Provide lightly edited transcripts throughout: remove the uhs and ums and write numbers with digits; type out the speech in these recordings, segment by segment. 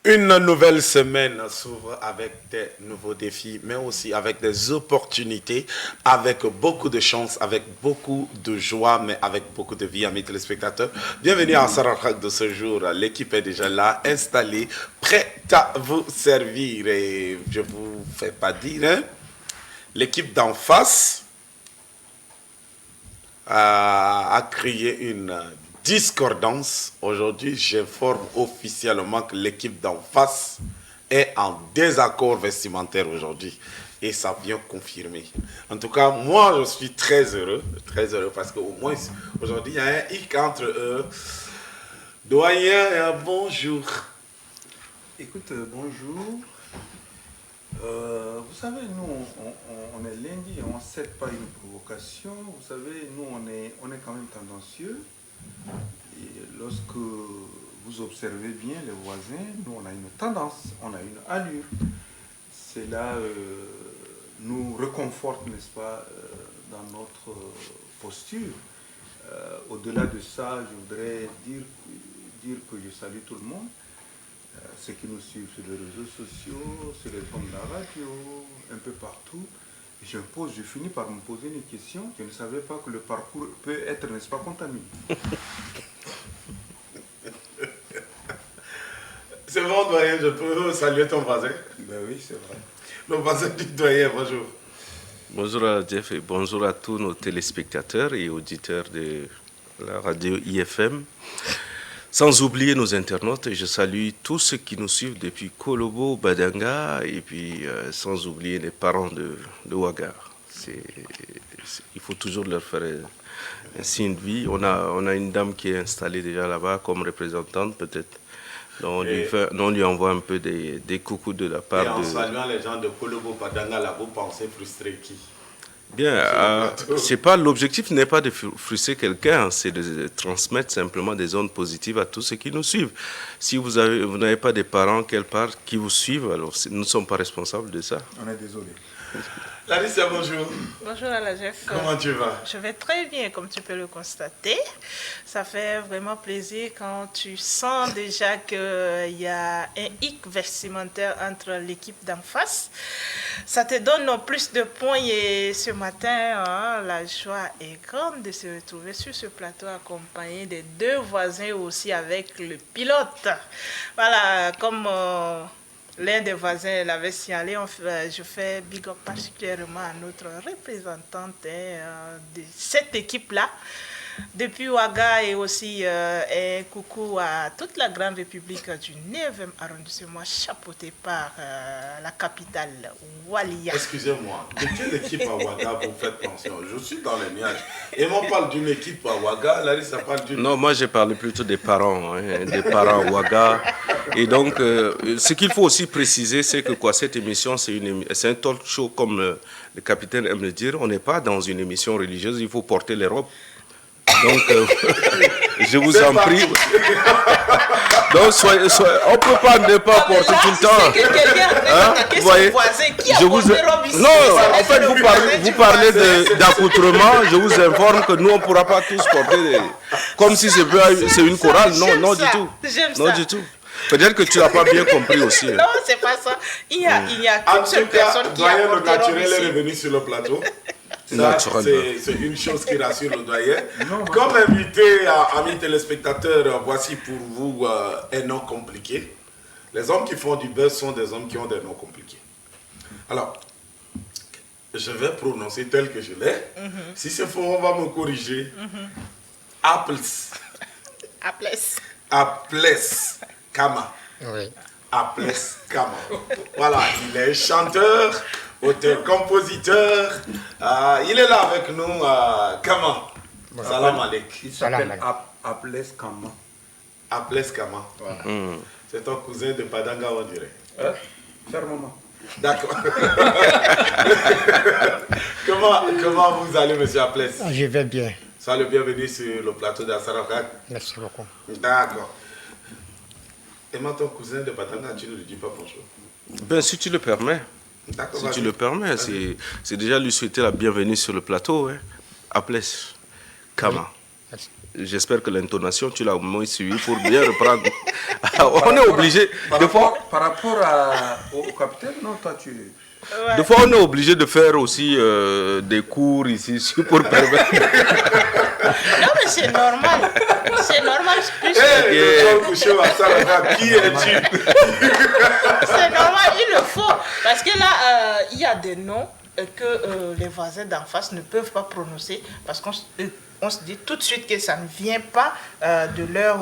Une nouvelle semaine s'ouvre avec des nouveaux défis, mais aussi avec des opportunités, avec beaucoup de chance, avec beaucoup de joie, mais avec beaucoup de vie, amis téléspectateurs. Bienvenue à Sarakak de ce jour. L'équipe est déjà là, installée, prête à vous servir. Et je ne vous fais pas dire, hein, l'équipe d'en face a créé une discordance. Aujourd'hui, j'informe officiellement que l'équipe d'en face est en désaccord vestimentaire aujourd'hui. Et ça vient confirmer. En tout cas, moi, je suis très heureux parce qu'au moins, aujourd'hui, il y a un hic entre eux. Doyen, bonjour. Écoute, bonjour. Vous savez, nous, on est lundi et on ne cède pas une provocation. Vous savez, nous, on est quand même tendancieux. Et lorsque vous observez bien les voisins, nous, on a une tendance, on a une allure. Cela nous réconforte, n'est-ce pas, dans notre posture. Au-delà de ça, je voudrais dire que je salue tout le monde. Ceux qui nous suivent sur les réseaux sociaux, sur les ondes de la radio, un peu partout. Je finis par me poser une question. Je ne savais pas que le parcours peut être, n'est-ce pas, contaminé. C'est bon, doyen, je peux saluer ton voisin? Ben oui, c'est vrai. Le voisin du doyen, bonjour. Bonjour à Jeff et bonjour à tous nos téléspectateurs et auditeurs de la radio IFM. Sans oublier nos internautes, je salue tous ceux qui nous suivent depuis Kolobo, Badanga et puis sans oublier les parents de Ouaga. Il faut toujours leur faire un signe de vie. On a une dame qui est installée déjà là-bas comme représentante peut-être. Donc on lui envoie un peu des coucous de la part de... Et en saluant les gens de Kolobo, Badanga, là, vous pensez frustrer qui? Bien, c'est pas l'objectif n'est pas de frustrer quelqu'un, c'est de transmettre simplement des ondes positives à tous ceux qui nous suivent. Si vous n'avez pas des parents quelque part qui vous suivent, alors nous ne sommes pas responsables de ça. On est désolé. Larissa, bonjour. Bonjour à la Jeff. Comment tu vas? Je vais très bien, comme tu peux le constater. Ça fait vraiment plaisir quand tu sens déjà qu'il y a un hic vestimentaire entre l'équipe d'en face. Ça te donne plus de points et ce matin, la joie est grande de se retrouver sur ce plateau accompagné des deux voisins aussi avec le pilote. Voilà, comme... l'un des voisins l'avait signalé, je fais big up particulièrement à notre représentante de cette équipe-là, depuis Ouaga et aussi un coucou à toute la grande république du 9e arrondissement, chapeauté par la capitale, Walia. Excusez-moi, de quelle équipe à Ouaga vous faites mention? Je suis dans les nuages. Et on parle d'une équipe à Ouaga, Larissa parle d'une... Non, moi j'ai parlé plutôt des parents à Ouaga. Et donc, ce qu'il faut aussi préciser, c'est que cette émission, c'est un talk show, comme le capitaine aime le dire. On n'est pas dans une émission religieuse, il faut porter les robes. Donc, je vous en prie. Donc, on ne peut pas ne pas porter tout le temps. Vous voyez, non, en fait, vous parlez d'accoutrement. Je vous informe que nous, on ne pourra pas tous porter comme si c'est une chorale. Non, du tout. Non, du tout. Peut-être que tu n'as pas bien compris aussi. Non, c'est pas ça. Il y a qu'une seule personne qui a le naturel est revenu sur le plateau. Ça, c'est une chose qui rassure le doyen. Comme invité, amis téléspectateurs, voici pour vous un nom compliqué. Les hommes qui font du buzz sont des hommes qui ont des noms compliqués. Alors, je vais prononcer tel que je l'ai. Si c'est faux, on va me corriger. Apples. Kama. Oui. Apples Kama. Voilà, il est chanteur, auteur, compositeur. Il est là avec nous, Kama. Salam alaikum. Il s'appelle Apples Kama. Apples Kama. Voilà. C'est ton cousin de Padanga, on dirait. Fermement. D'accord. comment vous allez, monsieur Apples? Je vais bien. Sois le bienvenu sur le plateau d'Assarakak. Merci beaucoup. D'accord. Et moi, ton cousin de Padanga, tu ne lui dis pas bonjour? Ben, si tu le permets. D'accord, si tu le permets, c'est déjà lui souhaiter la bienvenue sur le plateau. Apples Kama. J'espère que l'intonation, tu l'as au moins suivi pour bien reprendre. On est obligé. Par rapport au capitaine, non, toi tu... Des fois, on est obligé de faire aussi des cours ici pour permettre. Non, mais c'est normal. C'est normal. Qui es-tu? C'est normal, il le faut. Parce que là, il y a des noms que les voisins d'en face ne peuvent pas prononcer parce qu'on se dit tout de suite que ça ne vient pas de leur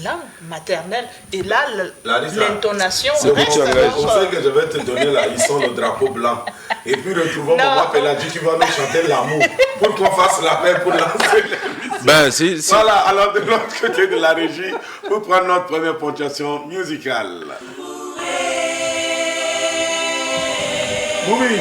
langue maternelle. Et là, l'intonation reste. Le conseil que je vais te donner là, ils sont le drapeau blanc. Et puis retrouvons Maman Peladji qui va nous chanter l'amour pour qu'on fasse la paix pour lancer l'émission. Voilà, alors de l'autre côté de la régie, pour prendre notre première ponctuation musicale. Moumi.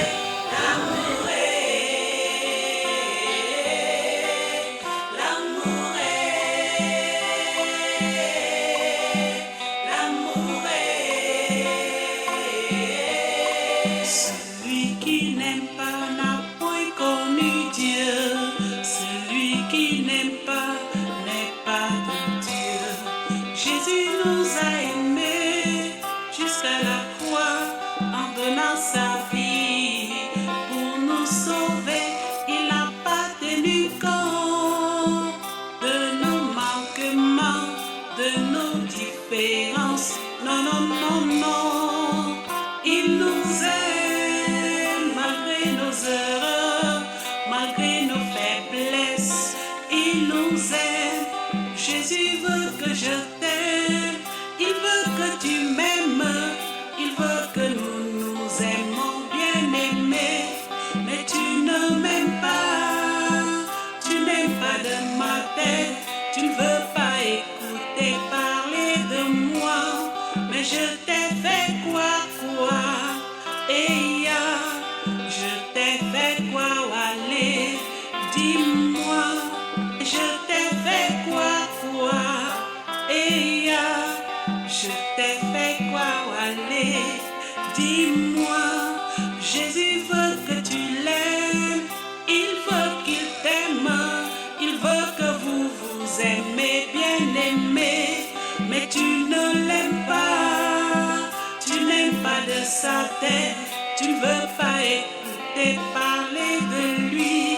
Tu ne veux pas écouter parler de lui,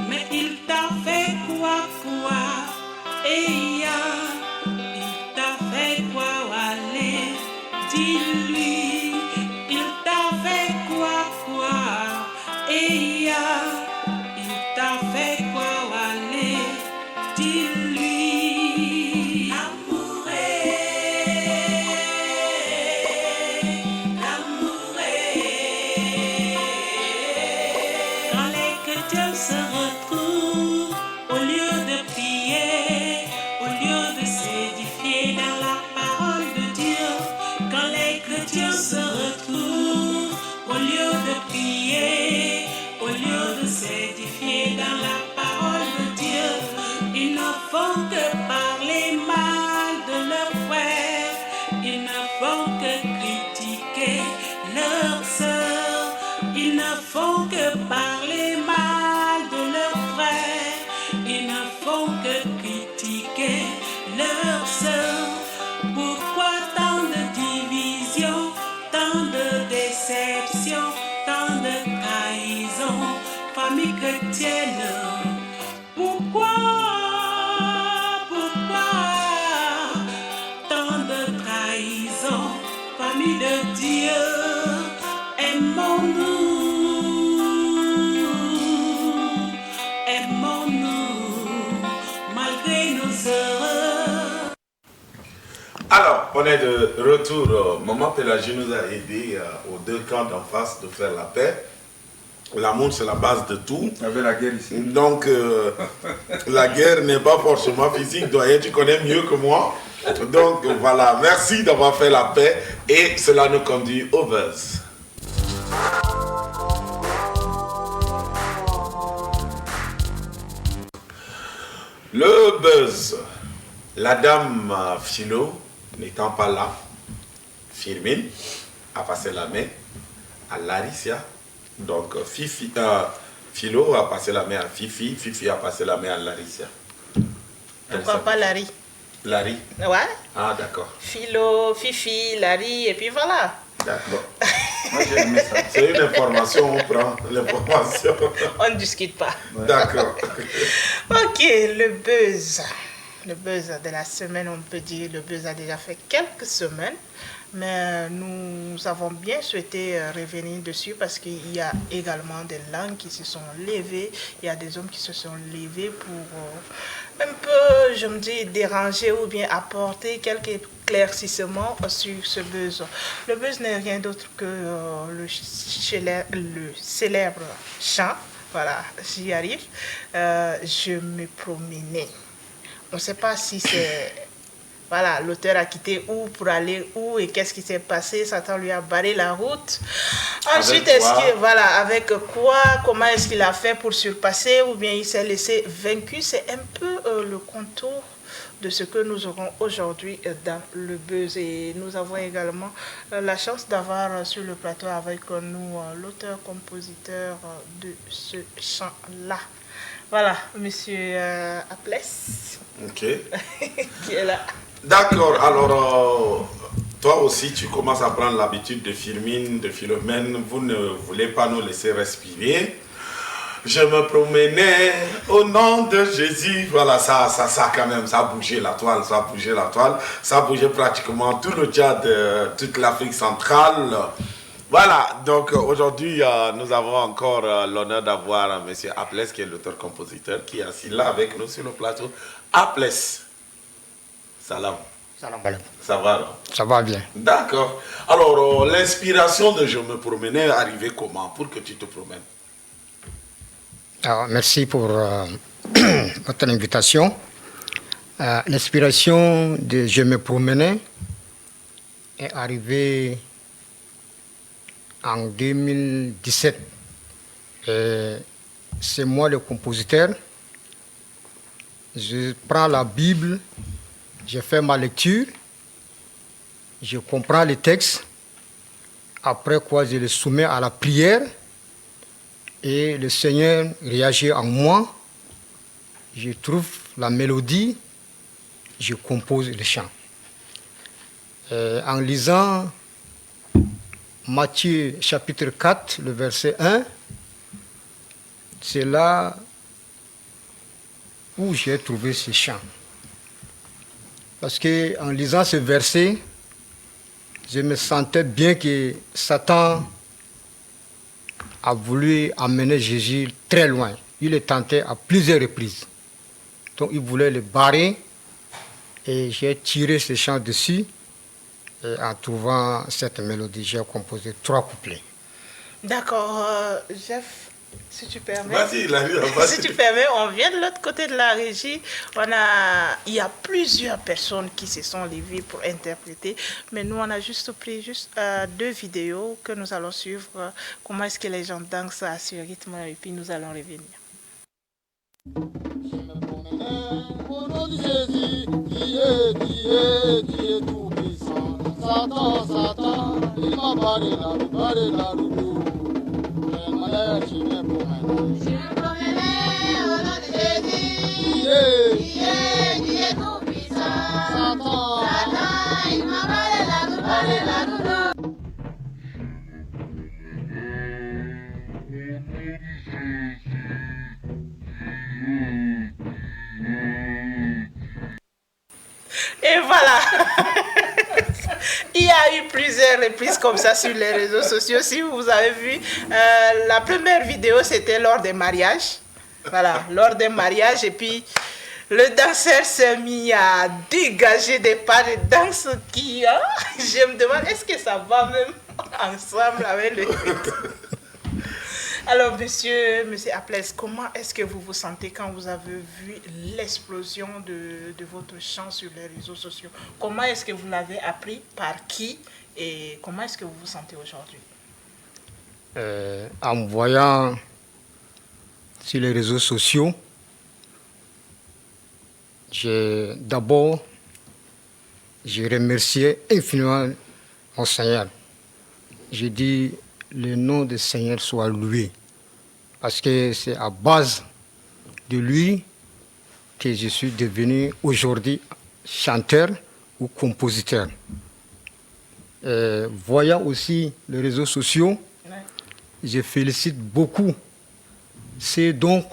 mais il t'a fait quoi? Et il t'a fait quoi? Allez, dis-lui, il t'a fait quoi? Et il t'a fait quoi? Allez, dis-lui. Pourquoi tant de trahison, famille de Dieu, aimons-nous, malgré nos erreurs. Alors, on est de retour. Maman Peladji nous a aidé aux deux camps d'en face de faire la paix. L'amour, c'est la base de tout. Avec la guerre ici. Donc, la guerre n'est pas forcément physique. Doyen, tu connais mieux que moi. Donc, voilà. Merci d'avoir fait la paix. Et cela nous conduit au buzz. Le buzz. La dame Philo, n'étant pas là, Firmin a passé la main à Laricia. Donc, Philo a passé la main à Fifi, Fifi a passé la main à Laricia. Pourquoi pas Larry? Larry? Ouais. Ah, d'accord. Philo, Fifi, Larry, et puis voilà. D'accord. Moi, j'ai aimé ça. C'est une information, on prend l'information. On ne discute pas. D'accord. Ok, le buzz. Le buzz de la semaine, on peut dire, le buzz a déjà fait quelques semaines, mais nous avons bien souhaité revenir dessus parce qu'il y a également des langues qui se sont levées, il y a des hommes qui se sont levés pour un peu, je me dis, déranger ou bien apporter quelques éclaircissements sur ce buzz. Le buzz n'est rien d'autre que le célèbre chant. Voilà, j'y arrive. Je me promenais. On ne sait pas si c'est... Voilà, l'auteur a quitté où pour aller où et qu'est-ce qui s'est passé. Satan lui a barré la route. Ensuite, avec quoi, comment est-ce qu'il a fait pour surpasser ou bien il s'est laissé vaincu. C'est un peu le contour de ce que nous aurons aujourd'hui dans le buzz. Et nous avons également la chance d'avoir sur le plateau avec nous l'auteur-compositeur de ce chant-là. Voilà, monsieur Aplès. Ok. Qui est là. D'accord, alors toi aussi tu commences à prendre l'habitude de Firmine, de Philomène, vous ne voulez pas nous laisser respirer. Je me promenais au nom de Jésus. Voilà, ça quand même, ça a bougé la toile, ça a bougé pratiquement tout le Tchad, toute l'Afrique centrale. Voilà, donc aujourd'hui, nous avons encore l'honneur d'avoir M. Aplès, qui est l'auteur-compositeur, qui est assis là avec nous sur le plateau. Aplès, salam. Salam alaikum. Ça va, non? Ça va bien. D'accord. Alors, l'inspiration de Je me promenais est arrivée comment pour que tu te promènes? Alors, merci pour votre invitation. L'inspiration de Je me promenais est arrivée en 2017. C'est moi le compositeur. Je prends la Bible, je fais ma lecture, je comprends les textes, après quoi je le soumets à la prière et le Seigneur réagit en moi. Je trouve la mélodie, je compose le chant. En lisant Matthieu chapitre 4, le verset 1, c'est là où j'ai trouvé ce chant. Parce qu'en lisant ce verset, je me sentais bien que Satan a voulu amener Jésus très loin. Il le tentait à plusieurs reprises. Donc il voulait le barrer et j'ai tiré ce chant dessus. Et en trouvant cette mélodie, j'ai composé 3 couplets. D'accord, Jeff, si tu permets. Vas-y, vas-y. Si tu permets, on vient de l'autre côté de la régie. Il y a plusieurs personnes qui se sont levées pour interpréter, mais nous, on a juste pris 2 vidéos que nous allons suivre. Comment est-ce que les gens dansent à ce rythme et puis nous allons revenir. Je me promenais au nom de Jésus, qui est tout puissant. Satan, il m'a barré la roue. Mais malheur, je me promenais. Je me promenais au nom de Jésus, qui est tout puissant. Satan, il m'a barré la roue. Et voilà. Il y a eu plusieurs reprises comme ça sur les réseaux sociaux. Si vous avez vu, la première vidéo, c'était lors des mariages. Voilà, lors des mariages. Et puis, le danseur s'est mis à dégager des pas de danse qui... je me demande, est-ce que ça va même ensemble avec le rythme? Alors, monsieur Aplès, comment est-ce que vous vous sentez quand vous avez vu l'explosion de votre chant sur les réseaux sociaux? Comment est-ce que vous l'avez appris? Par qui? Et comment est-ce que vous vous sentez aujourd'hui? En me voyant sur les réseaux sociaux, d'abord, j'ai remercié infiniment mon Seigneur. J'ai dit, le nom du Seigneur soit loué. Parce que c'est à base de lui que je suis devenu aujourd'hui chanteur ou compositeur. Voyant aussi les réseaux sociaux, je félicite beaucoup. C'est donc,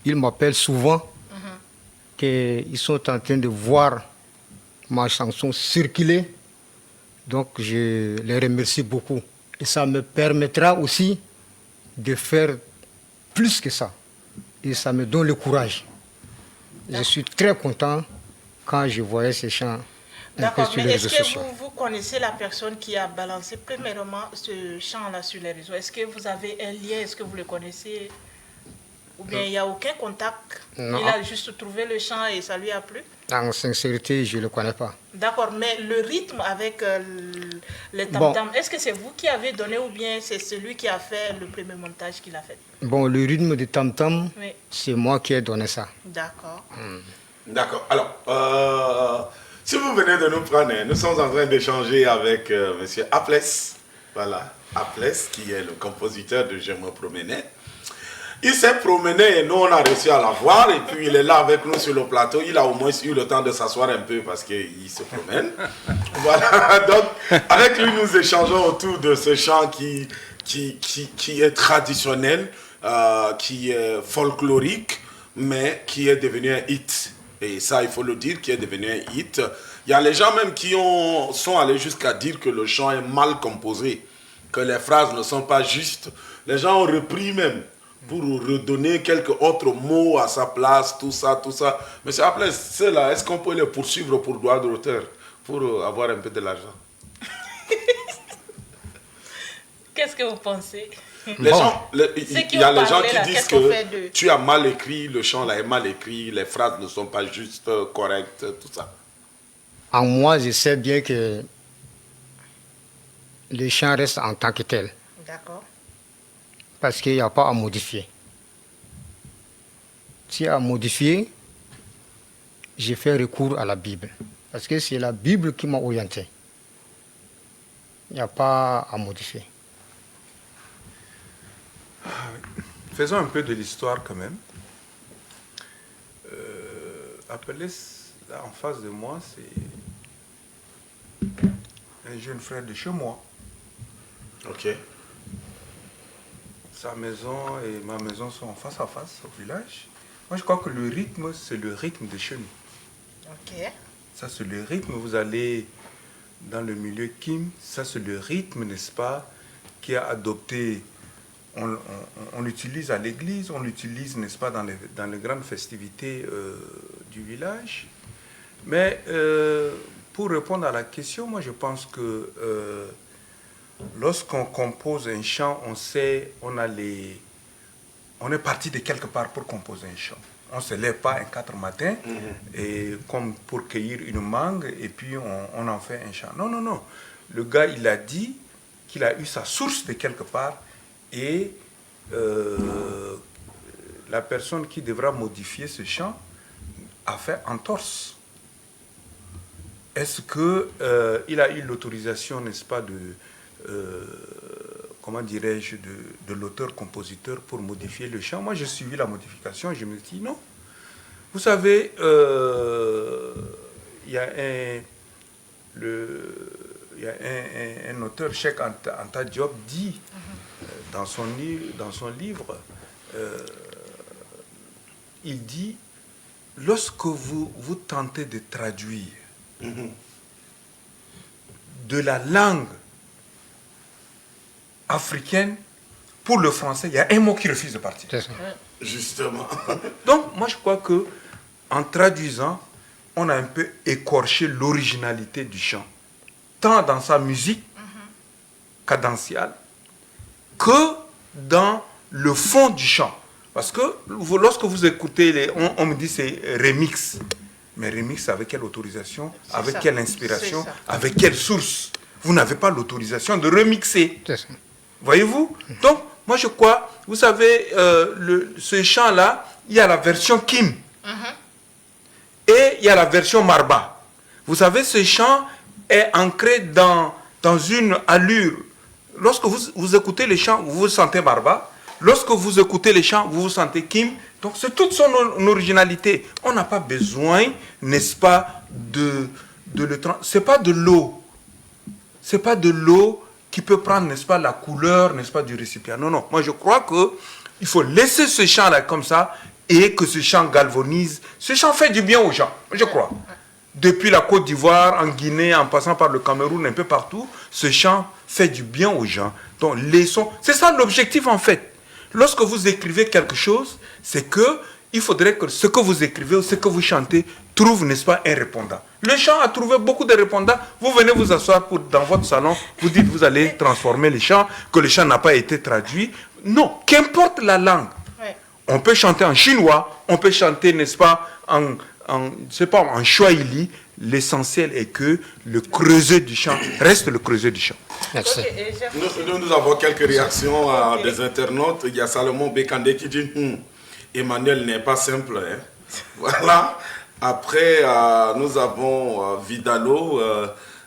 ils m'appellent souvent, qu'ils sont en train de voir ma chanson circuler. Donc je les remercie beaucoup. Et ça me permettra aussi de faire plus que ça. Et ça me donne le courage. Je suis très content quand je voyais ces chants. D'accord, mais est-ce que vous connaissez la personne qui a balancé premièrement ce chant-là sur les réseaux? Est-ce que vous avez un lien? Est-ce que vous le connaissez? Ou bien il n'y a aucun contact? Non. Il a juste trouvé le chant et ça lui a plu? En sincérité, je ne le connais pas. D'accord, mais le rythme avec les tam-tams, est-ce que c'est vous qui avez donné ou bien c'est celui qui a fait le premier montage qu'il a fait? Bon, le rythme des tam-tams, Oui. c'est moi qui ai donné ça. D'accord. D'accord. Alors, si vous venez de nous prendre, nous sommes en train d'échanger avec M. Apples. Voilà, Apples, qui est le compositeur de Je me promenais. Il s'est promené et nous, on a réussi à la voir. Et puis, il est là avec nous sur le plateau. Il a au moins eu le temps de s'asseoir un peu parce qu'il se promène. Voilà, donc, avec lui, nous échangeons autour de ce chant qui est traditionnel, qui est folklorique, mais qui est devenu un hit. Et ça, il faut le dire, qui est devenu un hit. Il y a les gens même qui sont allés jusqu'à dire que le chant est mal composé, que les phrases ne sont pas justes. Les gens ont repris même pour redonner quelques autres mots à sa place, tout ça. Monsieur Apples, ceux-là, est-ce qu'on peut les poursuivre pour droit d'auteur, pour avoir un peu de l'argent? Qu'est-ce que vous pensez? Il y a les gens qui disent que tu as mal écrit, le chant là est mal écrit, les phrases ne sont pas justes, correctes, tout ça. En moi, je sais bien que le chant reste en tant que tel. D'accord. Parce qu'il n'y a pas à modifier. S'il y a à modifier, j'ai fait recours à la Bible. Parce que c'est la Bible qui m'a orienté. Il n'y a pas à modifier. Faisons un peu de l'histoire quand même. Apples, là en face de moi, c'est un jeune frère de chez moi. Ok. Sa maison et ma maison sont en face à face au village. Moi, je crois que le rythme, c'est le rythme de chez nous. Ok. Ça, c'est le rythme. Vous allez dans le milieu Kim, ça, c'est le rythme, n'est-ce pas, qui a adopté. On l'utilise à l'église, on l'utilise, n'est-ce pas, dans les grandes festivités du village. Mais pour répondre à la question, moi, je pense que lorsqu'on compose un chant, on sait, on est parti de quelque part pour composer un chant. On ne se lève pas un 4 matin, et comme pour cueillir une mangue, et puis on en fait un chant. Non, non, non. Le gars, il a dit qu'il a eu sa source de quelque part, et la personne qui devra modifier ce chant a fait entorse. Est-ce qu'il a eu l'autorisation, n'est-ce pas, comment dirais-je, de l'auteur-compositeur pour modifier le chant? Moi, j'ai suivi la modification et je me dis non. Vous savez, il y a un auteur, Cheikh Anta Diop, dit dans son livre, il dit, lorsque vous tentez de traduire de la langue africaine pour le français, il y a un mot qui refuse de partir. Justement. Donc, moi, je crois que en traduisant, on a un peu écorché l'originalité du chant, tant dans sa musique cadentielle que dans le fond du chant. Parce que lorsque vous écoutez, on me dit c'est remix. Mais remix avec quelle autorisation? Avec quelle inspiration? Avec quelle source? Vous n'avez pas l'autorisation de remixer. Voyez-vous? Donc, moi je crois, vous savez, ce chant-là, il y a la version Kim. Et il y a la version Marba. Vous savez, ce chant est ancré dans une allure. Lorsque vous écoutez les chants, vous vous sentez Marba. lorsque vous écoutez les chants, vous vous sentez Kim. Donc c'est toute son originalité. On n'a pas besoin, n'est-ce pas, de le... C'est pas de l'eau. C'est pas de l'eau qui peut prendre, n'est-ce pas, la couleur, n'est-ce pas, du récipient. Non, non. Moi, je crois qu'il faut laisser ce chant-là comme ça et que ce chant galvanise. Ce chant fait du bien aux gens, je crois. Depuis la Côte d'Ivoire, en Guinée, en passant par le Cameroun, un peu partout, ce chant fait du bien aux gens. Donc, laissons... C'est ça l'objectif, en fait. Lorsque vous écrivez quelque chose, c'est que il faudrait que ce que vous écrivez ou ce que vous chantez trouve, n'est-ce pas, un répondant. Le chant a trouvé beaucoup de répondants. Vous venez vous asseoir dans votre salon, vous dites vous allez transformer les chants, que le chant n'a pas été traduit. Non, qu'importe la langue. Ouais. On peut chanter en chinois, on peut chanter, n'est-ce pas, en Swahili. L'essentiel est que le creuset du chant reste le creuset du chant. Merci. Nous avons quelques réactions des internautes. Il y a Salomon Bekande qui dit Emmanuel n'est pas simple. Hein. Voilà. Après, nous avons Vidalo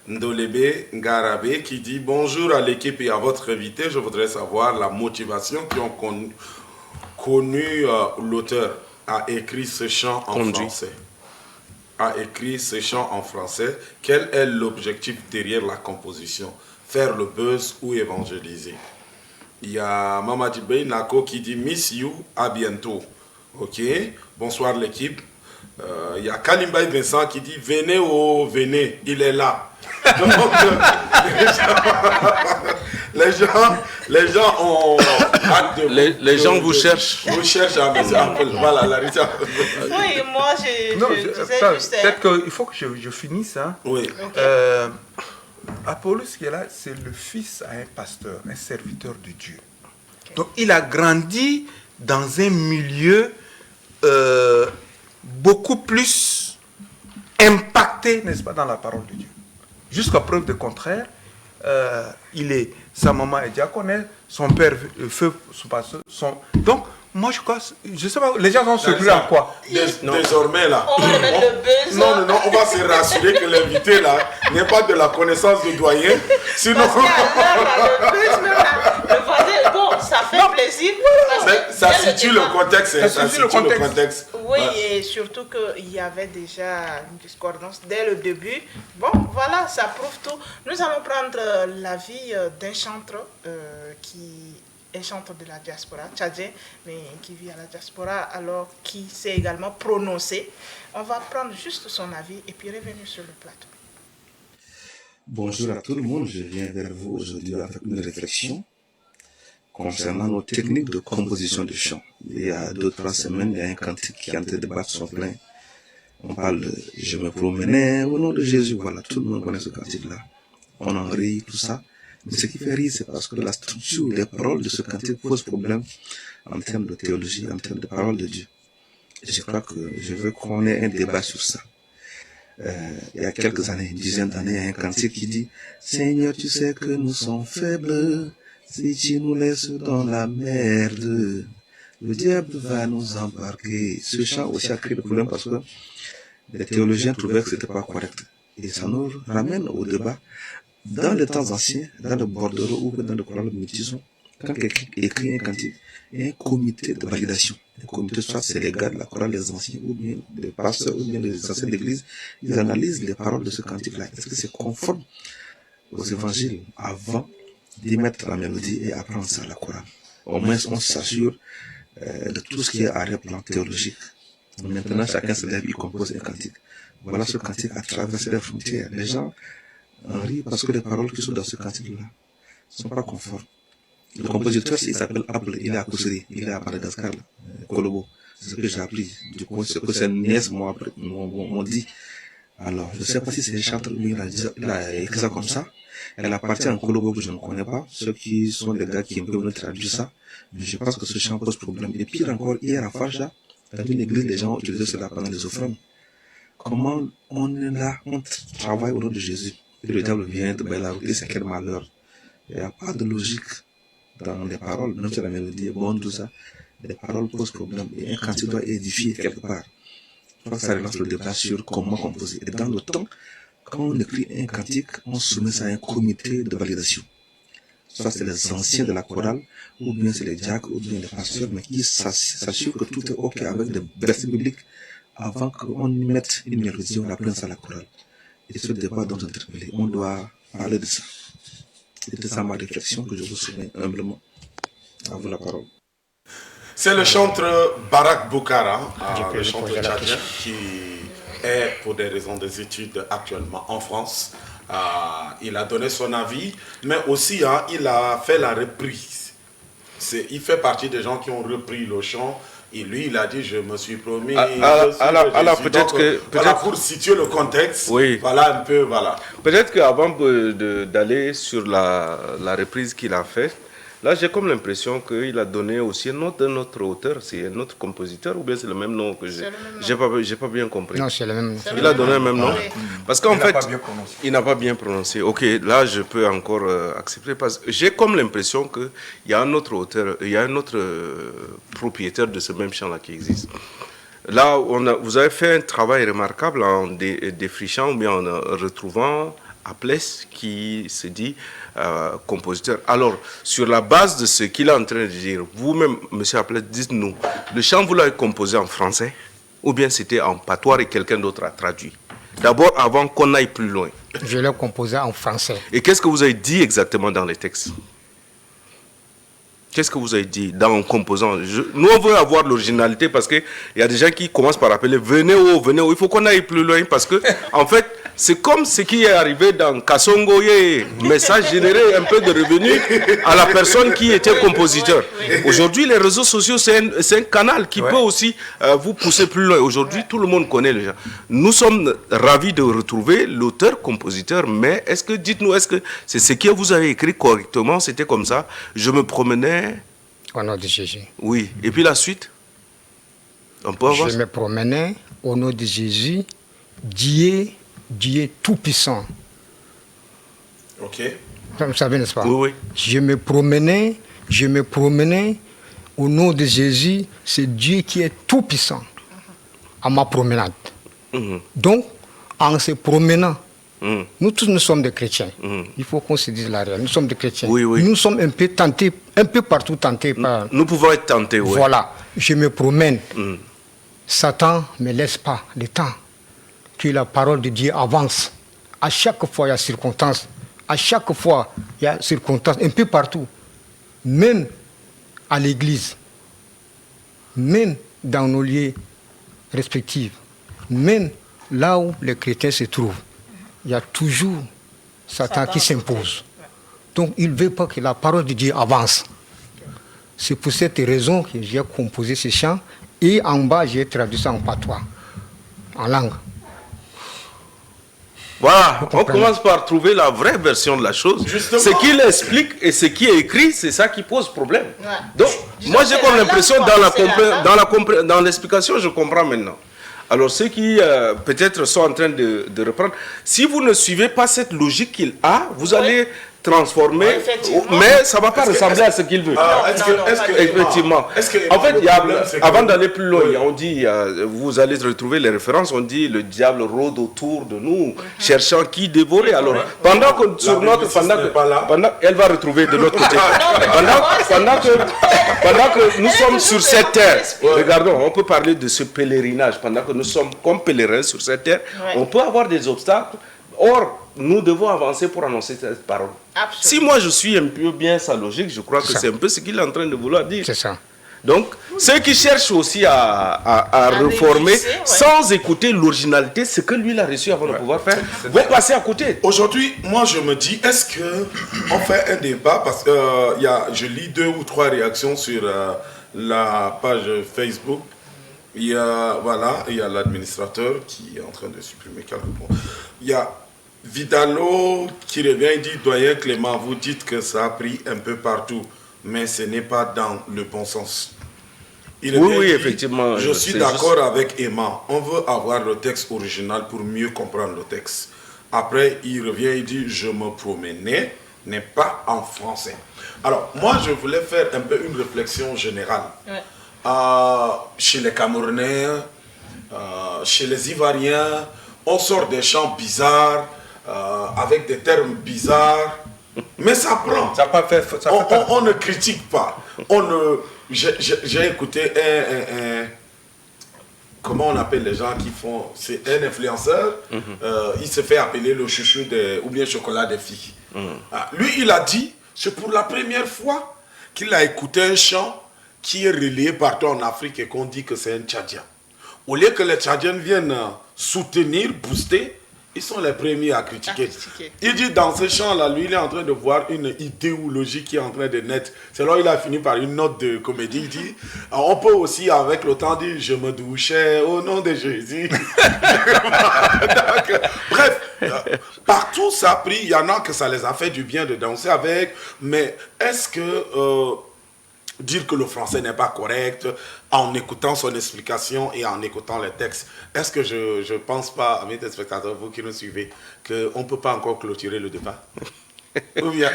Ndolebe Ngarabe qui dit bonjour à l'équipe et à votre invité. Je voudrais savoir la motivation qui ont connu l'auteur a écrit ce chant en français. A écrit ce chant en français. Quel est l'objectif derrière la composition? Faire le buzz ou évangéliser? Il y a Mamadi Bey Nako qui dit Miss you, à bientôt. Ok, bonsoir l'équipe. Il y a Kalimbaï Vincent qui dit venez, oh, venez, il est là. Donc, les gens ont hâte de les gens vous cherchent. Vous cherchent à voilà, la oui, moi je disais juste... Peut-être qu'il faut que je finisse. Hein. Oui. Okay. Apollos qui est là, c'est le fils à un pasteur, un serviteur de Dieu. Okay. Donc il a grandi dans un milieu beaucoup plus impacté, n'est-ce pas, dans la parole de Dieu. Jusqu'à preuve de contraire, sa maman est diaconesse, son père feu, son pasteur, donc moi je sais pas, les gens sont surpris en quoi. Désormais là, on va mettre le buzz. Non, on va se rassurer que l'invité là n'est pas de la connaissance du doyen, sinon... le buzz même là, le voisin, bon, ça fait plaisir. Ça situe le contexte. Ça situe le contexte. Oui, et surtout qu'il y avait déjà une discordance dès le début. Bon, voilà, ça prouve tout. Nous allons prendre l'avis d'un chanteur qui est chanteur de la diaspora, tchadien, mais qui vit à la diaspora, alors qui s'est également prononcé. On va prendre juste son avis et puis revenir sur le plateau. Bonjour à tout le monde, je viens vers vous aujourd'hui avec une réflexion concernant nos techniques de composition de chants. Il y a 2-3 semaines, il y a un cantique qui est en train de battre son plein. On parle de « Je me promenais au nom de Jésus ». Voilà, tout le monde connaît ce cantique-là. On en rit, tout ça. Mais ce qui fait rire, c'est parce que la structure, les paroles de ce cantique posent problème en termes de théologie, en termes de paroles de Dieu. Et je crois que je veux qu'on ait un débat sur ça. Il y a quelques années, une dizaine d'années, il y a un cantique qui dit « Seigneur, tu sais que nous sommes faibles. Si tu nous laisses dans la merde, le diable va nous embarquer. » Ce chant aussi a créé le problème parce que les théologiens trouvaient que c'était pas correct. Et ça nous ramène au débat. Dans les temps anciens, dans le bordereau ou dans le chorale métison, quand quelqu'un écrit un cantique, il y a un comité de validation. Un comité, soit c'est les gars de la chorale, les anciens, ou bien les pasteurs, ou bien les anciens d'église, ils analysent les paroles de ce cantique-là. Est-ce que c'est conforme aux évangiles avant d'y mettre la mélodie et apprendre ça à la chorale? Au moins, on s'assure de tout ce qui est arrière-plan théologique. Maintenant, chacun se lève, il compose un cantique. Voilà, ce cantique a traversé les frontières. Les gens en rient parce que les paroles qui sont dans ce cantique-là ne sont pas conformes. Le compositeur, il s'appelle Apple, il est à Kousseri, il est à Madagascar, Kolobo. C'est ce que j'ai appris. Du coup, c'est que ses nièces m'ont dit. Alors, je ne sais pas si c'est un chanteur, mais il a écrit ça comme ça. Elle appartient à un Kolobo que je ne connais pas. Ceux qui sont des gars qui peuvent nous traduire ça. Mais je pense que ce chant pose problème. Et pire encore, hier à Faja, dans une église, les gens ont utilisé cela pendant les offrandes. Comment on est là, on travaille au nom de Jésus. Et le diable vient de la route, c'est quel malheur. Il n'y a pas de logique dans les paroles, même si la mélodie est bonne, tout ça. Les paroles posent problème. Et un cantique doit édifier quelque part. Je crois que ça relance le débat sur comment composer. Et dans le temps, quand on écrit un cantique, on soumet ça à un comité de validation. soit c'est les anciens de la chorale, ou bien c'est les diacres, ou bien les pasteurs, mais qui s'assurent que tout est ok avec les versets bibliques avant qu'on mette une mélodie, on la place à la chorale. Et ce débat dont j'interpellais, on doit parler de ça. C'était ça ma réflexion que je vous soumets humblement. À vous la parole. C'est le chanteur Barak Boukara, le chanteur tchadien, qui est pour des raisons des études actuellement en France. Il a donné son avis, mais aussi il a fait la reprise. Il fait partie des gens qui ont repris le chant. Et lui, il a dit, je me suis promis. Alors peut-être que... Voilà, pour situer le contexte, oui. Voilà un peu, voilà. Peut-être qu'avant d'aller sur la reprise qu'il a faite, là, j'ai comme l'impression qu'il a donné aussi un nom d'un autre auteur, c'est un autre compositeur, ou bien c'est le même nom que j'ai pas bien compris. Non, c'est le même nom. Il a donné le même nom. Oui. Parce qu'en fait, il n'a pas bien prononcé. Ok, là, je peux encore accepter, parce que j'ai comme l'impression qu'il y a un autre auteur, il y a un autre propriétaire de ce même chant-là qui existe. Là, vous avez fait un travail remarquable en défrichant, ou bien en retrouvant Aplès qui se dit compositeur. Alors, sur la base de ce qu'il est en train de dire, vous-même, M. Aplès, dites-nous, le chant, vous l'avez composé en français ou bien c'était en patois et quelqu'un d'autre a traduit? D'abord, avant qu'on aille plus loin. Je l'ai composé en français. Et qu'est-ce que vous avez dit exactement dans les textes? Qu'est-ce que vous avez dit dans composant? Nous, on veut avoir l'originalité parce qu'il y a des gens qui commencent par appeler venez où. Il faut qu'on aille plus loin parce que, en fait, c'est comme ce qui est arrivé dans Kassongoye, mais ça générait un peu de revenus à la personne qui était compositeur. Aujourd'hui, les réseaux sociaux, c'est un canal qui peut aussi vous pousser plus loin. Aujourd'hui, tout le monde connaît les gens. Nous sommes ravis de retrouver l'auteur-compositeur, mais dites-nous, est-ce que c'est ce que vous avez écrit correctement? C'était comme ça. Je me promenais. Au nom de Jésus. Oui. Et puis la suite? On peut avoir... Je me promenais au nom de Jésus, Dieu tout-puissant. Ok. Vous savez, n'est-ce pas? Oui. Je me promenais au nom de Jésus, c'est Dieu qui est tout-puissant à ma promenade. Donc, en se promenant, nous tous nous sommes des chrétiens. Il faut qu'on se dise la réalité. Nous sommes des chrétiens. Oui. Nous sommes un peu tentés, un peu partout tentés par... Nous pouvons être tentés, oui. Voilà. Je me promène. Satan ne me laisse pas le temps que la parole de Dieu avance. À chaque fois, il y a circonstances. À chaque fois, il y a circonstances, un peu partout. Même à l'église, même dans nos lieux respectifs, même là où les chrétiens se trouvent, il y a toujours Satan qui s'impose. Donc, il ne veut pas que la parole de Dieu avance. C'est pour cette raison que j'ai composé ce chant. Et en bas, j'ai traduit ça en patois, en langue. Voilà, on commence par trouver la vraie version de la chose. Justement. Ce qu'il explique et ce qui est écrit, c'est ça qui pose problème. Ouais. Donc, moi j'ai comme l'impression, langue, dans l'explication, je comprends maintenant. Alors, ceux qui peut-être sont en train de reprendre, si vous ne suivez pas cette logique qu'il a, vous allez transformer, mais ça ne va pas ressembler à ce qu'il veut. Effectivement. En fait, avant d'aller plus loin, on dit, vous allez retrouver les références, on dit le diable rôde autour de nous, cherchant qui dévorer. Alors, pendant que sur notre, elle va retrouver de l'autre côté. Pendant que nous sommes sur cette terre, regardons, on peut parler de ce pèlerinage. Pendant que nous sommes comme pèlerins sur cette terre, on peut avoir des obstacles. Or, nous devons avancer pour annoncer cette parole. Absolument. Si moi je suis un peu bien sa logique, je crois que c'est un peu ce qu'il est en train de vouloir dire. C'est ça. Donc, ceux qui cherchent aussi à réformer sans écouter l'originalité, ce que lui il a reçu avant de pouvoir faire, vont passer à côté. Aujourd'hui, moi je me dis, est-ce qu'on fait un débat, parce que je lis 2 ou 3 réactions sur la page Facebook. Il y a l'administrateur qui est en train de supprimer quelques points. Il y a Vidalo qui revient et dit, doyen Clément, vous dites que ça a pris un peu partout, mais ce n'est pas dans le bon sens. Oui, effectivement. Je suis d'accord avec Emma. On veut avoir le texte original pour mieux comprendre le texte. Après, il revient et dit, je me promenais, n'est pas en français. Alors, moi, je voulais faire un peu une réflexion générale. Chez les Camerounais, chez les Ivoiriens, on sort des chants bizarres, avec des termes bizarres. Mais ça prend. On ne critique pas. J'ai écouté comment on appelle les gens qui font... C'est un influenceur. Il se fait appeler le chouchou ou bien chocolat des filles. Lui, il a dit, c'est pour la première fois qu'il a écouté un chant qui est relayé partout en Afrique et qu'on dit que c'est un Tchadien. Au lieu que les Tchadiens viennent soutenir, booster, ils sont les premiers à critiquer. Il dit dans ce chant-là, lui, il est en train de voir une idéologie qui est en train de naître. C'est là qu'il a fini par une note de comédie. Il dit, on peut aussi avec le temps dire, je me douchais au nom de Jésus. Donc, bref, partout ça a pris, il y en a que ça les a fait du bien de danser avec, mais est-ce que... dire que le français n'est pas correct en écoutant son explication et en écoutant les textes. Est-ce que je ne pense pas, amis téléspectateurs, vous qui nous suivez, qu'on ne peut pas encore clôturer le débat? Ou bien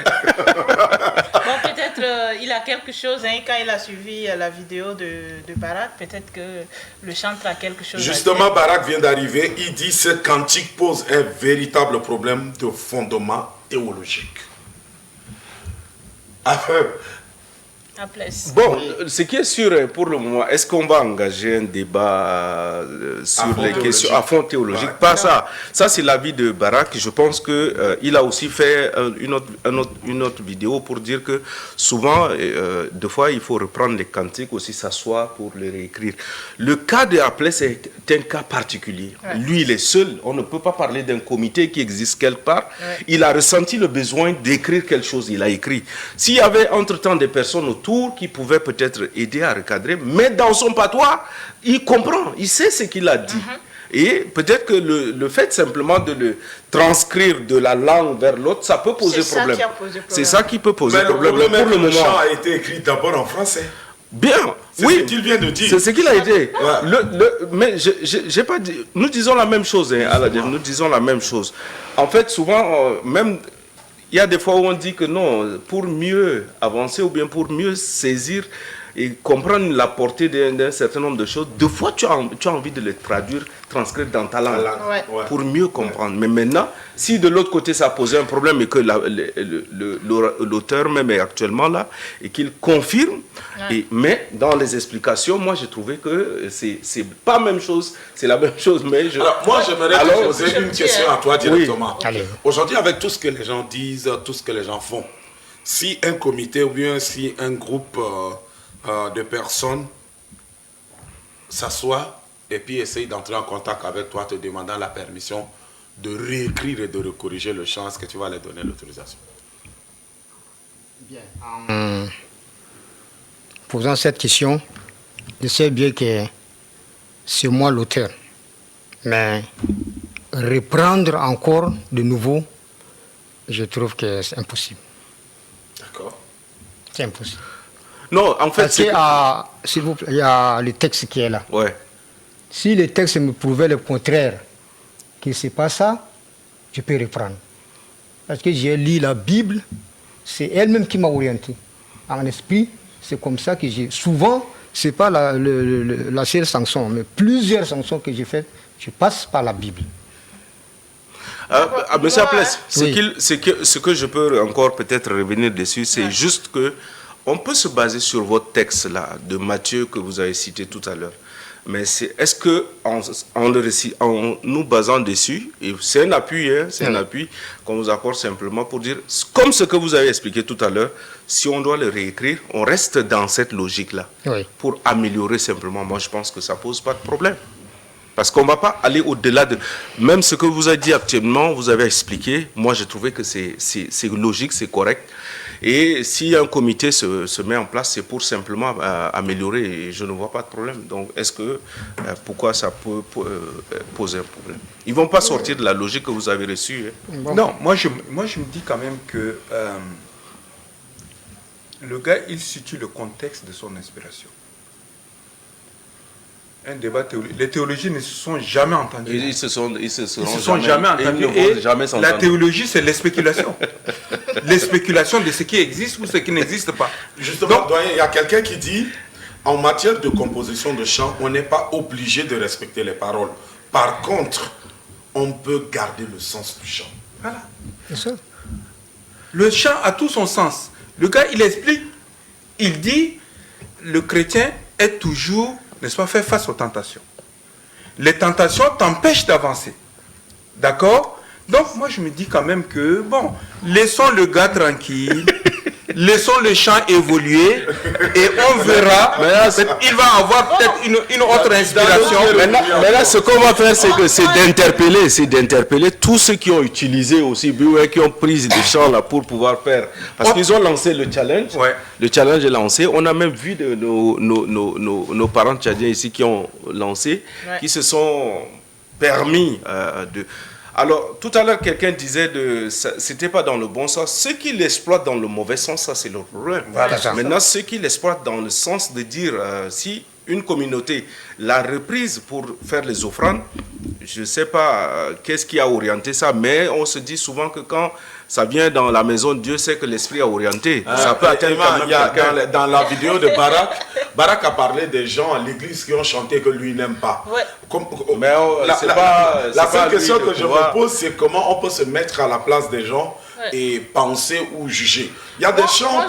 Bon, peut-être il a quelque chose, quand il a suivi la vidéo de Barak, peut-être que le chantre a quelque chose. Justement, Barak vient d'arriver, il dit que ce cantique pose un véritable problème de fondement théologique. Bon, ce qui est sûr pour le moment, est-ce qu'on va engager un débat sur les questions à fond théologique? Pas ça. Ça, c'est l'avis de Barak. Je pense qu'il a aussi fait une autre vidéo pour dire que souvent, des fois, il faut reprendre les cantiques aussi, s'asseoir pour les réécrire. Le cas de Appley, c'est un cas particulier. Lui, il est seul. On ne peut pas parler d'un comité qui existe quelque part. Il a ressenti le besoin d'écrire quelque chose. Il a écrit. S'il y avait entre-temps des personnes autour qui pouvaient peut-être aider à recadrer, mais dans son patois, il comprend, il sait ce qu'il a dit. Et peut-être que le fait simplement de le transcrire de la langue vers l'autre, ça peut poser problème. C'est ça qui peut poser problème. Mais pour le moment, le chant a été écrit d'abord en français. Bien, oui, ce qu'il vient de dire. C'est ce qu'il a été. Mais j'ai pas dit. Nous disons la même chose, Aladin, nous disons la même chose. En fait, souvent, même il y a des fois où on dit que non, pour mieux avancer ou bien pour mieux saisir et comprendre la portée d'un certain nombre de choses, des fois tu as envie de les traduire, transcrire dans ta langue, pour mieux comprendre. Mais maintenant, si de l'autre côté ça posait un problème et que l'auteur même est actuellement là et qu'il confirme, mais dans les explications, moi j'ai trouvé que c'est pas la même chose, c'est la même chose, mais Alors moi j'aimerais te poser une question à toi directement. Aujourd'hui, avec tout ce que les gens disent, tout ce que les gens font, si un comité ou bien si un groupe de personnes s'assoient et puis essayent d'entrer en contact avec toi, te demandant la permission de réécrire et de recorriger le chant, est-ce que tu vas leur donner l'autorisation? Bien. En posant cette question, je sais bien que c'est moi l'auteur. Mais reprendre encore de nouveau, je trouve que c'est impossible. D'accord. C'est impossible. Non, en fait, s'il vous plaît, il y a le texte qui est là. Ouais. Si le texte me prouvait le contraire, que ce n'est pas ça, je peux reprendre. Parce que j'ai lu la Bible, c'est elle-même qui m'a orienté. En esprit, c'est comme ça que j'ai... Souvent, ce n'est pas la seule sanction, mais plusieurs sanctions que j'ai faites, je passe par la Bible. Monsieur Appley, ce que je peux encore peut-être revenir dessus, c'est juste que on peut se baser sur votre texte là de Matthieu que vous avez cité tout à l'heure. Mais est-ce que en nous basant dessus, et c'est un appui, c'est un appui qu'on vous accorde simplement pour dire, comme ce que vous avez expliqué tout à l'heure, si on doit le réécrire, on reste dans cette logique-là pour améliorer simplement. Moi, je pense que ça pose pas de problème. Parce qu'on ne va pas aller au-delà de... Même ce que vous avez dit actuellement, vous avez expliqué, moi j'ai trouvé que c'est logique, c'est correct. Et si un comité se met en place, c'est pour simplement améliorer et je ne vois pas de problème. Donc est-ce que... pourquoi ça peut poser un problème? Ils ne vont pas sortir de la logique que vous avez reçue. Non, moi je me dis quand même que le gars, il situe le contexte de son inspiration. Un débat théologique. Les théologiens ne se sont jamais entendus. Ils se sont jamais entendus. Et la théologie, c'est les spéculations. Les spéculations de ce qui existe ou ce qui n'existe pas. Justement, doyen, il y a quelqu'un qui dit, en matière de composition de chant, on n'est pas obligé de respecter les paroles. Par contre, on peut garder le sens du chant. Voilà. C'est ça. Le chant a tout son sens. Le gars, il explique, il dit, le chrétien est toujours, n'est-ce pas, fait face aux tentations. Les tentations t'empêchent d'avancer. D'accord? Donc, moi, je me dis quand même que, bon, laissons le gars tranquille, laissons le chant évoluer, et on verra, il va avoir peut-être une autre inspiration. Maintenant, ce qu'on va faire, c'est d'interpeller tous ceux qui ont utilisé aussi, qui ont pris des chants là pour pouvoir faire. Parce qu'ils ont lancé le challenge. Ouais. Le challenge est lancé. On a même vu nos parents tchadiens ici qui ont lancé, qui se sont permis de... Alors, tout à l'heure, quelqu'un disait que c'était pas dans le bon sens. Ceux qui l'exploitent dans le mauvais sens, ça c'est leur problème. Voilà. Maintenant, ceux qui l'exploitent dans le sens de dire si une communauté l'a reprise pour faire les offrandes, je ne sais pas qu'est-ce qui a orienté ça, mais on se dit souvent que quand ça vient dans la maison de Dieu, c'est que l'esprit a orienté. Ça peut atteindre dans la vidéo de Barak a parlé des gens à l'église qui ont chanté que lui n'aime pas. Ouais. Mais la seule question que je me pose, c'est comment on peut se mettre à la place des gens et penser ou juger. Il y a des chants,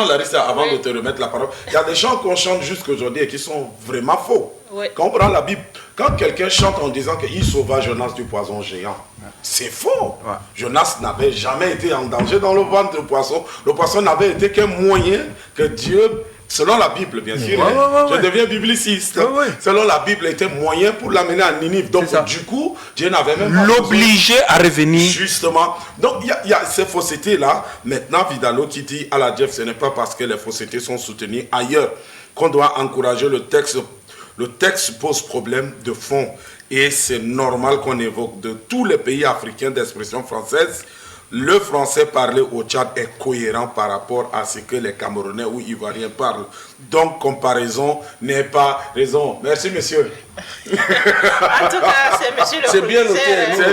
Larissa, avant de te remettre la parole, il y a des chants qu'on chante jusqu'aujourd'hui et qui sont vraiment faux. Ouais. Quand on prend la Bible, quand quelqu'un chante en disant qu'il sauva Jonas du poison géant, c'est faux. Ouais. Jonas n'avait jamais été en danger dans le ventre du poisson. Le poisson n'avait été qu'un moyen que Dieu, selon la Bible, bien sûr, je deviens bibliciste. Selon la Bible, était moyen pour l'amener à Ninive. Donc, du coup, Dieu n'avait même pas l'obliger à revenir. Justement. Donc, il y a ces faussetés-là. Maintenant, Vidalo qui dit à la Jeff, ce n'est pas parce que les faussetés sont soutenues ailleurs qu'on doit encourager le texte. Le texte pose problème de fond. Et c'est normal qu'on évoque de tous les pays africains d'expression française. Le français parlé au Tchad est cohérent par rapport à ce que les Camerounais ou Ivoiriens parlent. Donc, comparaison n'est pas raison. Merci, monsieur. En tout cas, c'est monsieur le C'est bien noté.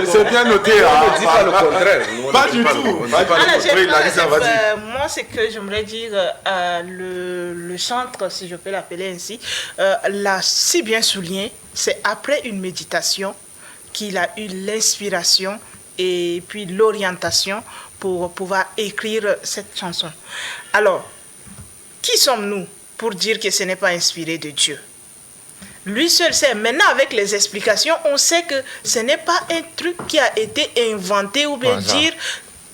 C'est bien noté. On ne dit pas le contraire. Pas du tout. Moi, c'est que j'aimerais dire, le chantre, si je peux l'appeler ainsi, l'a si bien souligné, c'est après une méditation qu'il a eu l'inspiration et puis l'orientation pour pouvoir écrire cette chanson. Alors, qui sommes-nous pour dire que ce n'est pas inspiré de Dieu? Lui seul sait. Maintenant, avec les explications, on sait que ce n'est pas un truc qui a été inventé ou bien dire...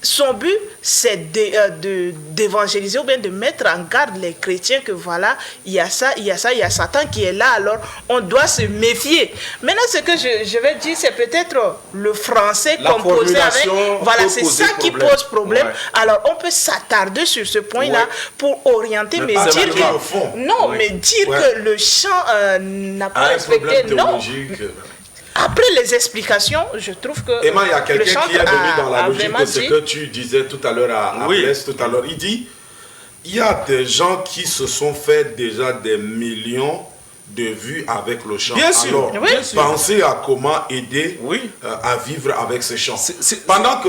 Son but, c'est d'évangéliser ou bien de mettre en garde les chrétiens que voilà, il y a ça, il y a ça, il y a Satan qui est là, alors on doit se méfier. Maintenant, ce que je vais dire, c'est peut-être le français composé avec... Voilà, c'est ça qui pose problème. Ouais. Alors, on peut s'attarder sur ce point-là pour orienter, mais dire que... Non, mais dire que le chant n'a pas respecté... Non. Après les explications, je trouve que... Emma, il y a quelqu'un qui est venu dans la logique de ce que tu disais tout à l'heure à Blaise, tout à l'heure. Il dit, il y a des gens qui se sont fait déjà des millions de vues avec le chant. Bien sûr. Alors, pensez à comment aider à vivre avec ce chant. Pendant que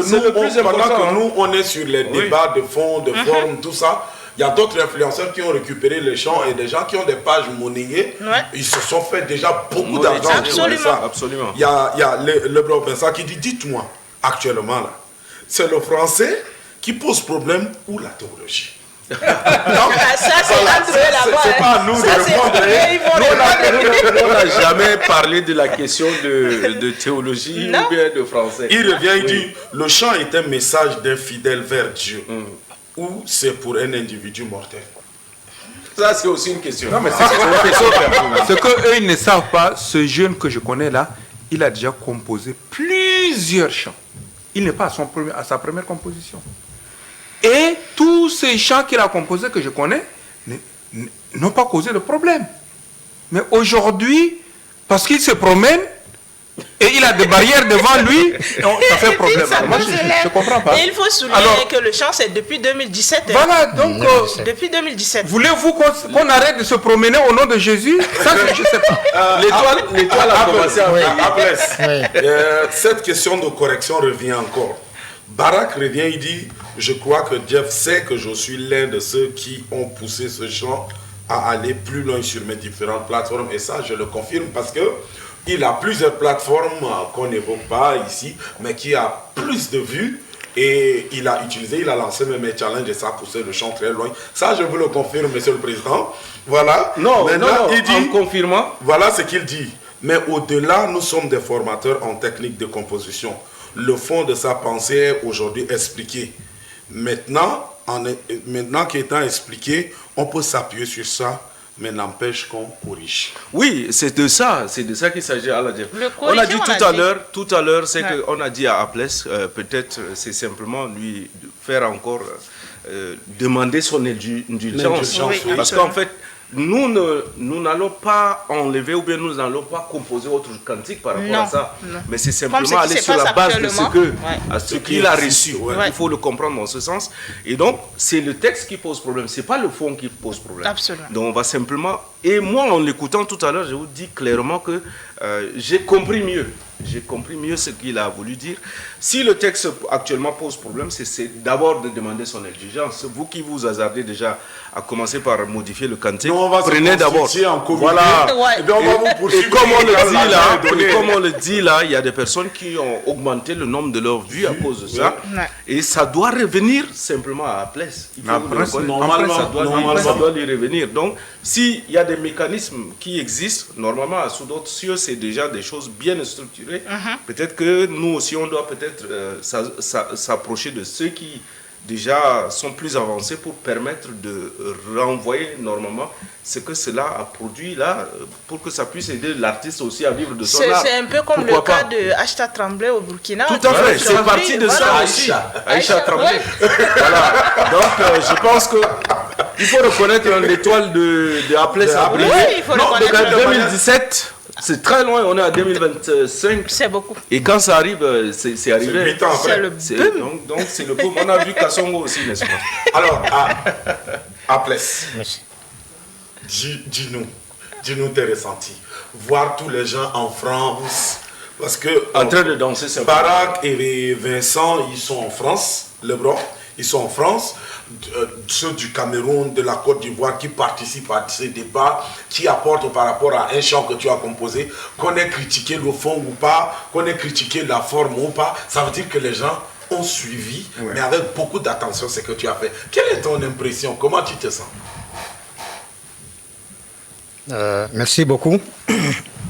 nous, on est sur les débats de fond, de forme, tout ça, il y a d'autres influenceurs qui ont récupéré les chants et des gens qui ont des pages monnayées. Ils se sont fait déjà beaucoup d'argent. Absolument. Il y a le bro Vincent qui dit, dites-moi, actuellement, là, c'est le français qui pose problème ou la théologie? Non, ça c'est pas à nous de répondre. On n'a jamais parlé de la question de théologie ou bien de français. Il revient, il dit, le chant est un message d'un fidèle vers Dieu. Ou c'est pour un individu mortel? Ça, c'est aussi une question. Non, mais c'est une question. Ce qu'eux, ils ne savent pas, ce jeune que je connais là, il a déjà composé plusieurs chants. Il n'est pas à sa première composition. Et tous ces chants qu'il a composés que je connais n'ont pas causé de problème. Mais aujourd'hui, parce qu'il se promène, et il a des barrières devant lui, ça fait problème. Moi, je ne comprends pas. Et il faut souligner que le chant, c'est depuis 2017. Voilà, donc... depuis 2017. Voulez-vous qu'on arrête de se promener au nom de Jésus? Ça, je ne sais pas. L'étoile a commencé à... Cette question de correction revient encore. Barak revient, il dit, je crois que Jeff sait que je suis l'un de ceux qui ont poussé ce chant à aller plus loin sur mes différentes plateformes. Et ça, je le confirme parce que il a plusieurs plateformes qu'on n'évoque pas ici, mais qui a plus de vues Et il a lancé même un challenge et ça a poussé le chant très loin. Ça, je vous le confirme, Monsieur le Président. Voilà. Non, il dit, en confirmant. Voilà ce qu'il dit. Mais au-delà, nous sommes des formateurs en technique de composition. Le fond de sa pensée est aujourd'hui expliqué. Maintenant qu'étant expliqué, on peut s'appuyer sur ça, mais n'empêche qu'on corrige. Oui, c'est de ça qu'il s'agit à la Jeff. On a dit tout à l'heure, c'est qu'on a dit à Apples, peut-être c'est simplement lui faire encore demander son indulgence. Oui, parce qu'en fait, nous n'allons pas enlever ou bien nous n'allons pas composer autre cantique par rapport à ça. Non. Mais c'est simplement aller sur la base de ce qu'il a reçu. Ouais. Il faut le comprendre dans ce sens. Et donc, c'est le texte qui pose problème. Ce n'est pas le fond qui pose problème. Absolument. Donc, on va simplement... Et moi, en l'écoutant tout à l'heure, je vous dis clairement que j'ai compris mieux. J'ai compris mieux ce qu'il a voulu dire. Si le texte actuellement pose problème, c'est d'abord de demander son indulgence. Vous qui vous hasardez déjà à commencer par modifier le cantique, prenez d'abord. Voilà. Et comme on le dit là, il y a des personnes qui ont augmenté le nombre de leurs vues à cause de ça. Et ça doit revenir simplement à la place. Normalement, ça doit lui revenir. Donc, s'il y a des mécanismes qui existent, normalement, sous d'autres cieux, c'est déjà des choses bien structurées. Peut-être que nous aussi, on doit peut-être s'approcher de ceux qui déjà sont plus avancés pour permettre de renvoyer normalement ce que cela a produit là, pour que ça puisse aider l'artiste aussi à vivre de son art. C'est un peu comme le cas de Aïcha Tremblay au Burkina. Tout à fait, c'est parti de ça aussi. Aïcha Tremblay. Voilà. Donc je pense que il faut reconnaître l'étoile de Apples à briller. Oui, il faut reconnaître. Donc en 2017, c'est très loin, on est à 2025. C'est beaucoup. Et quand ça arrive, c'est arrivé. C'est 8 ans après. C'est le boom. Donc c'est le boom. On a vu Kassongo aussi, n'est-ce pas? Alors, Apples, dis-nous tes ressentis. Voir tous les gens en France, parce que... En train de danser, c'est Barak et Vincent, ils sont en France, Lebron, ils sont en France. Ceux du Cameroun, de la Côte d'Ivoire qui participent à ces débats, qui apportent par rapport à un chant que tu as composé, qu'on ait critiqué le fond ou pas, qu'on ait critiqué la forme ou pas, ça veut dire que les gens ont suivi, mais avec beaucoup d'attention ce que tu as fait. Quelle est ton impression? Comment tu te sens? Merci beaucoup.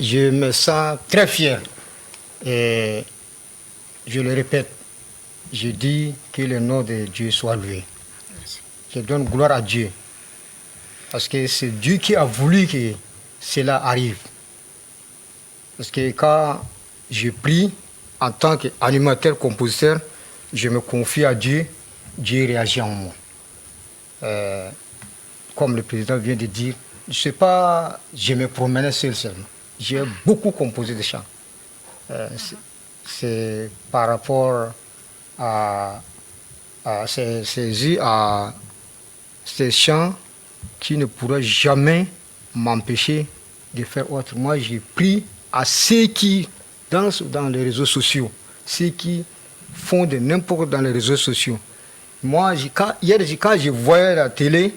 Je me sens très fier. Et je le répète, je dis que le nom de Dieu soit loué. Je donne gloire à Dieu. Parce que c'est Dieu qui a voulu que cela arrive. Parce que quand je prie en tant qu'animateur, compositeur, je me confie à Dieu, Dieu réagit en moi. Comme le président vient de dire, je ne sais pas, je me promenais seul seulement. J'ai beaucoup composé de chants. C'est par rapport à ces chants qui ne pourraient jamais m'empêcher de faire autre. Moi, j'ai pris à ceux qui dansent dans les réseaux sociaux, ceux qui font de n'importe dans les réseaux sociaux. Moi, hier, quand je voyais la télé,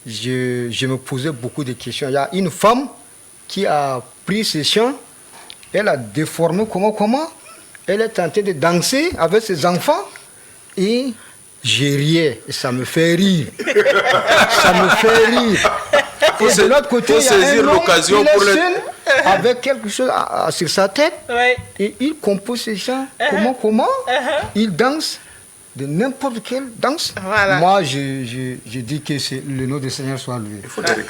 je me posais beaucoup de questions. Il y a une femme qui a pris ces chants, elle a déformé comment, elle est en train de danser avec ses enfants et j'ai riais et ça me fait rire. Ça me fait rire. Et de l'autre côté, il y a un homme qui est seul avec quelque chose sur sa tête et il compose ces chants. Comment il danse de n'importe quelle danse. Voilà. Moi, je dis que le nom du Seigneur soit loué.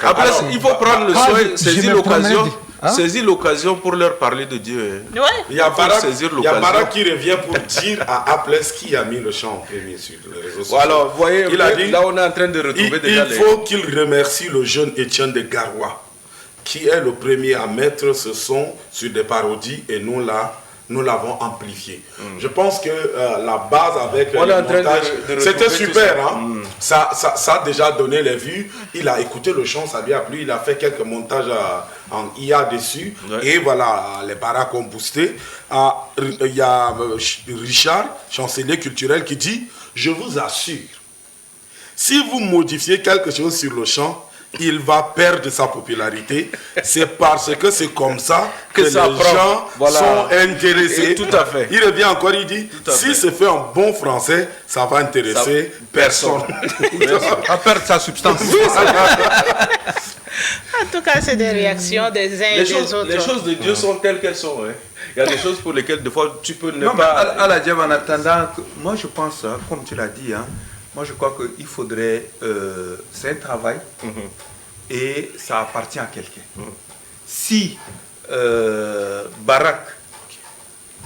Après, il faut prendre le soin, saisir l'occasion pour leur parler de Dieu. Ouais. Il y a Barak qui revient pour dire à Apples qui a mis le chant en premier sur les réseaux sociaux. Voilà, vous voyez, il a dit, là on est en train de retrouver déjà il faut qu'il remercie le jeune Étienne de Garoua, qui est le premier à mettre ce son sur des parodies et nous l'avons amplifié. Je pense que la base avec le montage, c'était super. Hein? Ça a déjà donné les vues. Il a écouté le chant, ça lui a plu. Il a fait quelques montages en IA dessus. Et voilà, les Barak ont boosté. Il y a Richard, chancelier culturel, qui dit « Je vous assure, si vous modifiez quelque chose sur le chant, il va perdre sa popularité. C'est parce que c'est comme ça que les ça gens sont intéressés. Et tout à fait. Il revient encore, il dit, si c'est fait en bon français, ça va intéresser personne. À perdre sa substance. En tout cas, c'est des réactions des uns et des autres. Les choses de Dieu sont telles qu'elles sont. Hein. Il y a des choses pour lesquelles, des fois, tu peux ne Non, pas... mais à la Diev, en attendant, moi je pense, comme tu l'as dit, moi je crois qu'il faudrait... c'est un travail et ça appartient à quelqu'un. Si Barak,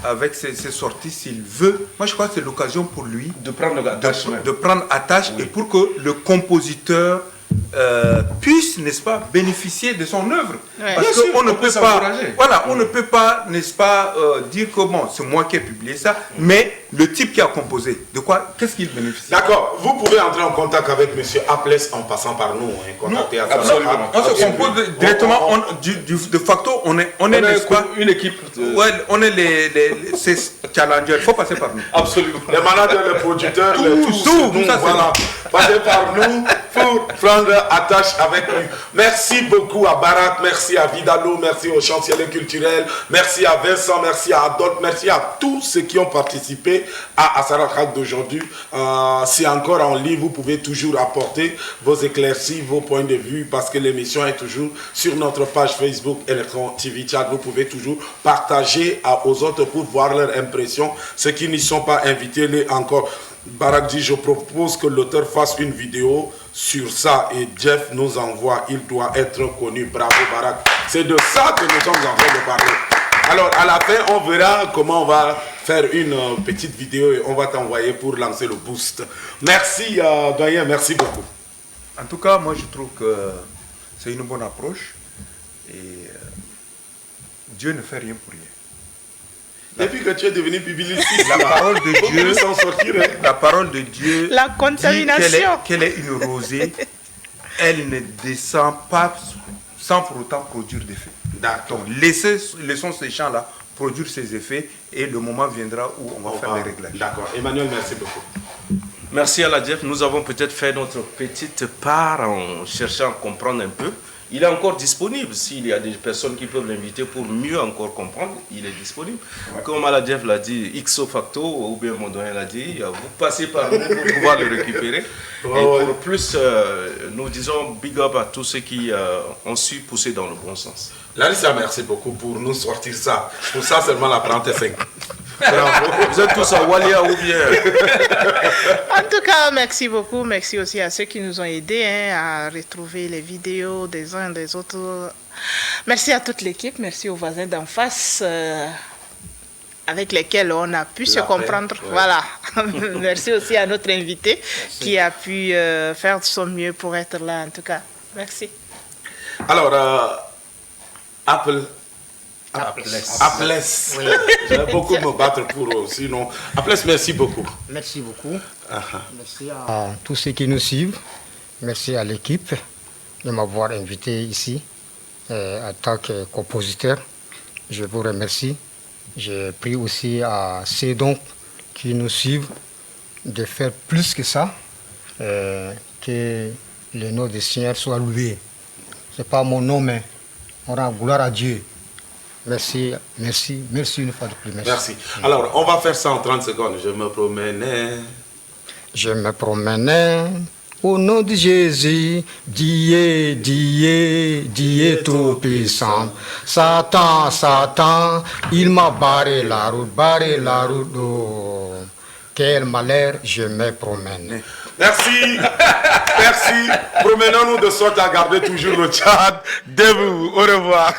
avec ses sorties, s'il veut, moi je crois que c'est l'occasion pour lui de prendre attache et pour que le compositeur puisse, n'est-ce pas, bénéficier de son œuvre. Ouais. Parce Bien sûr, qu'on ne on peut peut pas, s'encourager. voilà, on ne peut pas, n'est-ce pas, dire que bon, c'est moi qui ai publié ça, mais le type qui a composé, de quoi, qu'est-ce qu'il bénéficie? D'accord, vous pouvez entrer en contact avec M. Aples en passant par nous, contacter à Absolument. On se compose directement, de facto, on est n'est-ce pas, une équipe. ouais, on est ces challengers, il faut passer par nous. Absolument. Les managers, les producteurs, tout ça, voilà. Passez par nous pour prendre attache avec lui. Merci beaucoup à Barak, merci à Vidalo, merci au chancelier culturel, merci à Vincent, merci à Adolphe, merci à tous ceux qui ont participé à Asararak d'aujourd'hui. C'est encore en ligne, vous pouvez toujours apporter vos éclaircies, vos points de vue, parce que l'émission est toujours sur notre page Facebook Electron TV Chat. Vous pouvez toujours partager aux autres pour voir leur impression. Ceux qui n'y sont pas invités, les encore. Barak dit, je propose que l'auteur fasse une vidéo sur ça et Jeff nous envoie, il doit être connu. Bravo Barak. C'est de ça que nous sommes en train de parler. Alors à la fin, on verra comment on va faire une petite vidéo et on va t'envoyer pour lancer le boost. Merci Doyen, merci beaucoup. En tout cas, moi je trouve que c'est une bonne approche et Dieu ne fait rien pour rien. Depuis que tu es devenu publiciste, la parole de Dieu, s'en sortir, hein. La parole de Dieu, La contamination. qu'elle est une rosée, elle ne descend pas sans pour autant produire d'effets. D'accord. Donc laissons ces champs-là produire ses effets et le moment viendra où on va faire les réglages. D'accord. Emmanuel, merci beaucoup. Merci à la Jeff. Nous avons peut-être fait notre petite part en cherchant à comprendre un peu. Il est encore disponible. S'il y a des personnes qui peuvent l'inviter pour mieux encore comprendre, il est disponible. Ouais. Comme Aladjev l'a dit, ixo facto, ou bien Mondoyen l'a dit, vous passez par nous pour pouvoir le récupérer. Et pour plus, nous disons big up à tous ceux qui ont su pousser dans le bon sens. Larissa, merci beaucoup pour nous sortir ça. Pour ça, seulement la 35. Bravo. Vous êtes tous à Walia ou bien? En tout cas, merci beaucoup. Merci aussi à ceux qui nous ont aidés à retrouver les vidéos des uns et des autres. Merci à toute l'équipe. Merci aux voisins d'en face avec lesquels on a pu se comprendre. Ouais. Voilà. Merci aussi à notre invité qui a pu faire de son mieux pour être là. En tout cas, merci. Alors, Apple. Oui. J'aime beaucoup me battre pour eux. Sinon, Apple, merci beaucoup. Merci beaucoup. Merci à tous ceux qui nous suivent. Merci à l'équipe de m'avoir invité ici en tant que compositeur. Je vous remercie. Je prie aussi à ceux donc qui nous suivent de faire plus que ça, que le nom du Seigneur soit loué. Ce n'est pas mon nom, mais on rend gloire à Dieu. Merci une fois de plus. Merci. Alors, on va faire ça en 30 secondes. Je me promenais au nom de Jésus, Dieu tout-puissant. Satan, il m'a barré la route. Oh. Quel malheur, je me promène. Merci. Promenons-nous de sorte à garder toujours le Tchad. Debout. Au revoir.